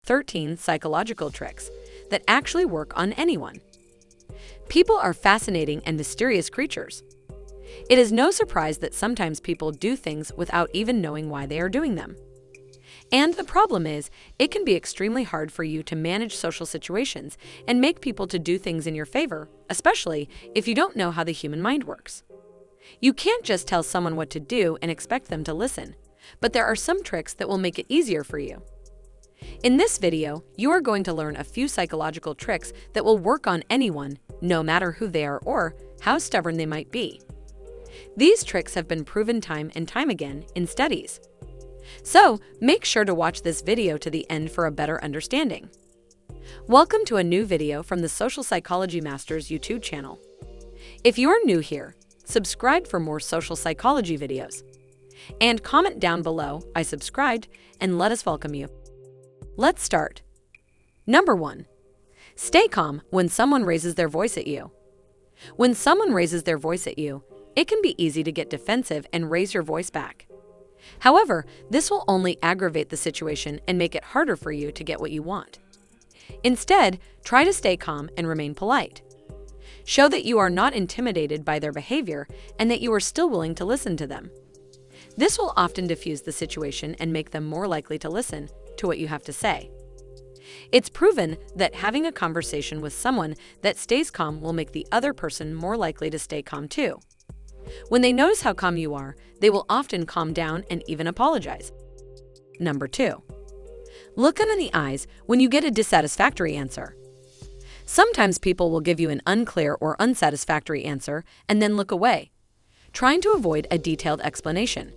13 psychological tricks that actually work on anyone. People are fascinating and mysterious creatures. It is no surprise that sometimes people do things without even knowing why they are doing them. And the problem is, it can be extremely hard for you to manage social situations and make people to do things in your favor, especially if you don't know how the human mind works. You can't just tell someone what to do and expect them to listen, but there are some tricks that will make it easier for you. In this video, you are going to learn a few psychological tricks that will work on anyone, no matter who they are or how stubborn they might be. These tricks have been proven time and time again in studies. So, make sure to watch this video to the end for a better understanding. Welcome to a new video from the Social Psychology Masters YouTube channel. If you are new here, subscribe for more social psychology videos. And comment down below, "I subscribed," and let us welcome you. Let's start. Number 1. Stay calm when someone raises their voice at you. When someone raises their voice at you, it can be easy to get defensive and raise your voice back. However, this will only aggravate the situation and make it harder for you to get what you want. Instead, try to stay calm and remain polite. Show that you are not intimidated by their behavior and that you are still willing to listen to them. This will often diffuse the situation and make them more likely to listen to what you have to say. It's proven that having a conversation with someone that stays calm will make the other person more likely to stay calm too. When they notice how calm you are, they will often calm down and even apologize. Number 2. Look them in the eyes when you get a dissatisfactory answer. Sometimes people will give you an unclear or unsatisfactory answer and then look away, trying to avoid a detailed explanation.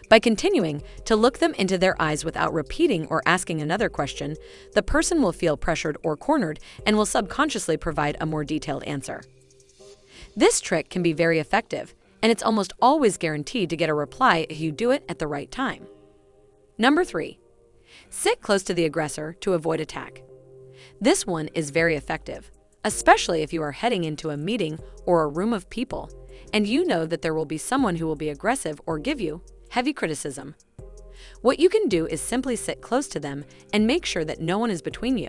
By continuing to look them into their eyes without repeating or asking another question, the person will feel pressured or cornered and will subconsciously provide a more detailed answer. This trick can be very effective, and it's almost always guaranteed to get a reply if you do it at the right time. Number 3. Sit close to the aggressor to avoid attack. This one is very effective, especially if you are heading into a meeting or a room of people, and you know that there will be someone who will be aggressive or give you heavy criticism. What you can do is simply sit close to them and make sure that no one is between you.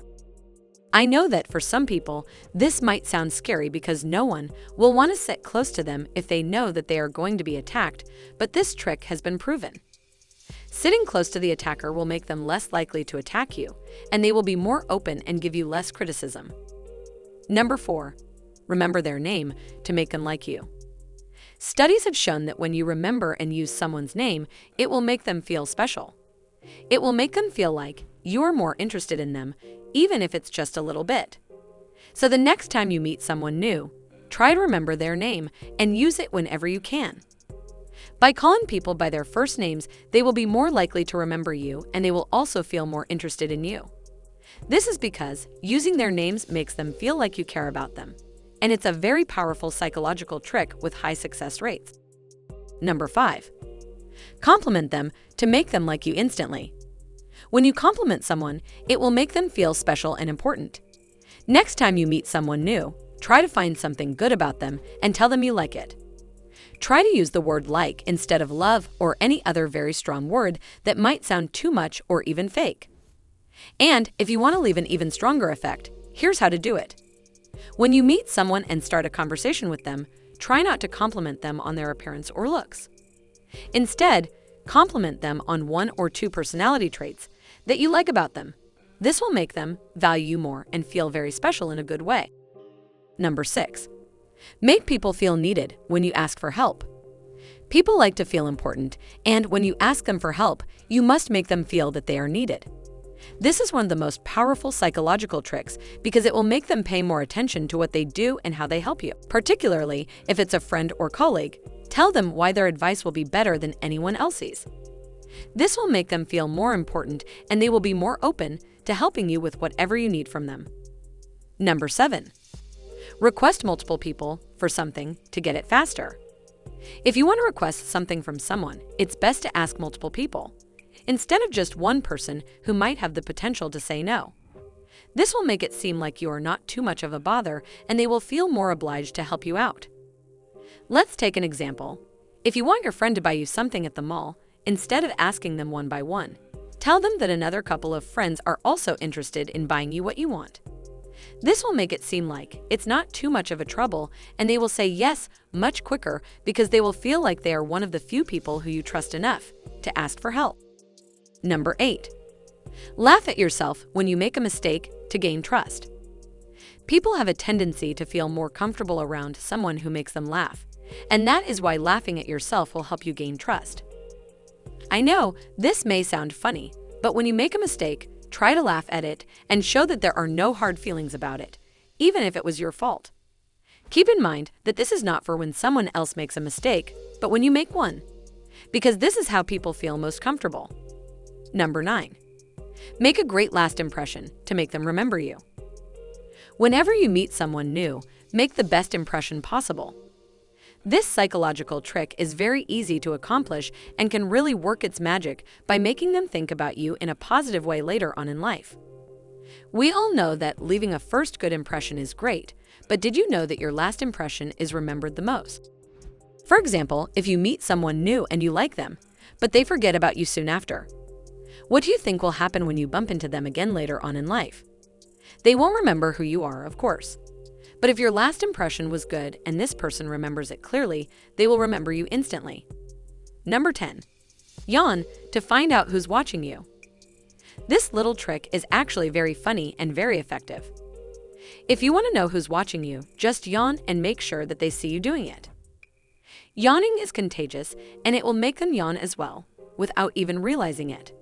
I know that for some people, this might sound scary because no one will want to sit close to them if they know that they are going to be attacked, but this trick has been proven. Sitting close to the attacker will make them less likely to attack you, and they will be more open and give you less criticism. Number 4. Remember their name to make them like you. Studies have shown that when you remember and use someone's name, it will make them feel special. It will make them feel like you are more interested in them, even if it's just a little bit. So the next time you meet someone new, try to remember their name and use it whenever you can. By calling people by their first names, they will be more likely to remember you and they will also feel more interested in you. This is because using their names makes them feel like you care about them, and it's a very powerful psychological trick with high success rates. Number 5. Compliment them to make them like you instantly. When you compliment someone, it will make them feel special and important. Next time you meet someone new, try to find something good about them and tell them you like it. Try to use the word like instead of love or any other very strong word that might sound too much or even fake. And if you want to leave an even stronger effect, here's how to do it. When you meet someone and start a conversation with them, try not to compliment them on their appearance or looks. Instead, compliment them on 1 or 2 personality traits that you like about them. This will make them value you more and feel very special in a good way. Number 6. Make people feel needed when you ask for help. People like to feel important, and when you ask them for help, you must make them feel that they are needed. This is one of the most powerful psychological tricks because it will make them pay more attention to what they do and how they help you. Particularly if it's a friend or colleague, tell them why their advice will be better than anyone else's. This will make them feel more important and they will be more open to helping you with whatever you need from them. Number 7. Request multiple people for something to get it faster. If you want to request something from someone, it's best to ask multiple people, instead of just one person who might have the potential to say no. This will make it seem like you are not too much of a bother and they will feel more obliged to help you out. Let's take an example. If you want your friend to buy you something at the mall, instead of asking them one by one, Tell them that another couple of friends are also interested in buying you what you want. This will make it seem like it's not too much of a trouble, and they will say yes much quicker because they will feel like they are one of the few people who you trust enough to ask for help. Number 8. Laugh at yourself when you make a mistake to gain trust. People have a tendency to feel more comfortable around someone who makes them laugh, and that is why laughing at yourself will help you gain trust. I know this may sound funny, but when you make a mistake, try to laugh at it and show that there are no hard feelings about it, even if it was your fault. Keep in mind that this is not for when someone else makes a mistake, but when you make one, because this is how people feel most comfortable. Number 9. Make a great last impression to make them remember you. Whenever you meet someone new, make the best impression possible. This psychological trick is very easy to accomplish and can really work its magic by making them think about you in a positive way later on in life. We all know that leaving a first good impression is great, but did you know that your last impression is remembered the most? For example, if you meet someone new and you like them, but they forget about you soon after, what do you think will happen when you bump into them again later on in life? They won't remember who you are, of course. But if your last impression was good and this person remembers it clearly, they will remember you instantly. Number 10. Yawn to find out who's watching you. This little trick is actually very funny and very effective. If you want to know who's watching you, just yawn and make sure that they see you doing it. Yawning is contagious, and it will make them yawn as well, without even realizing it.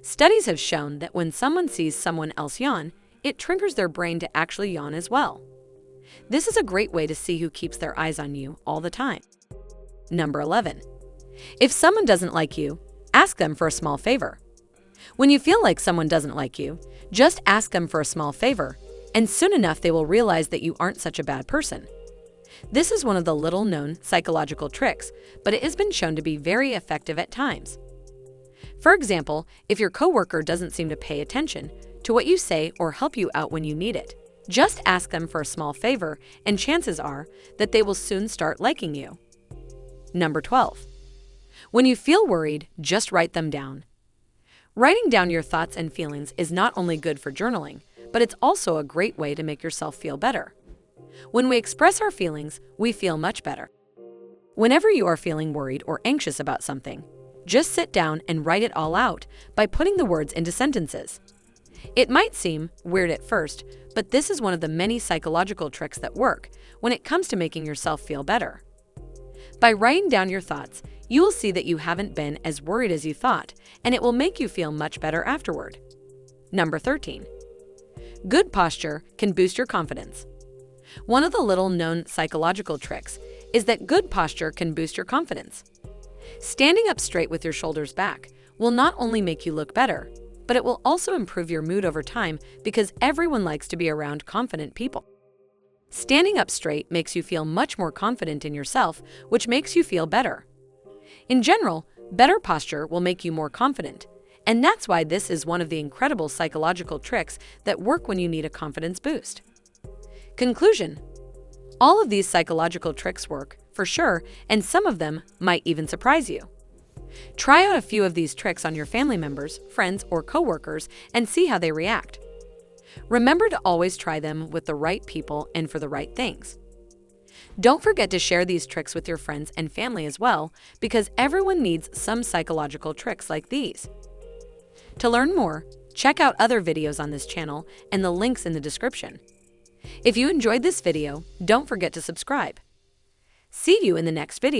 Studies have shown that when someone sees someone else yawn, it triggers their brain to actually yawn as well. This is a great way to see who keeps their eyes on you all the time. Number 11. If someone doesn't like you, ask them for a small favor. When you feel like someone doesn't like you, just ask them for a small favor, and soon enough they will realize that you aren't such a bad person. This is one of the little-known psychological tricks, but it has been shown to be very effective at times. For example, if your coworker doesn't seem to pay attention to what you say or help you out when you need it, just ask them for a small favor, and chances are that they will soon start liking you. Number 12. When you feel worried, just write them down. Writing down your thoughts and feelings is not only good for journaling, but it's also a great way to make yourself feel better. When we express our feelings, we feel much better. Whenever you are feeling worried or anxious about something, just sit down and write it all out by putting the words into sentences. It might seem weird at first, but this is one of the many psychological tricks that work when it comes to making yourself feel better. By writing down your thoughts, you will see that you haven't been as worried as you thought, and it will make you feel much better afterward. Number 13. Good posture can boost your confidence. One of the little-known psychological tricks is that good posture can boost your confidence. Standing up straight with your shoulders back will not only make you look better, but it will also improve your mood over time because everyone likes to be around confident people. Standing up straight makes you feel much more confident in yourself, which makes you feel better. In general, better posture will make you more confident, and that's why this is one of the incredible psychological tricks that work when you need a confidence boost. Conclusion: all of these psychological tricks work, for sure, and some of them might even surprise you. Try out a few of these tricks on your family members, friends, or coworkers and see how they react. Remember to always try them with the right people and for the right things. Don't forget to share these tricks with your friends and family as well, because everyone needs some psychological tricks like these. To learn more, check out other videos on this channel and the links in the description. If you enjoyed this video, don't forget to subscribe. See you in the next video.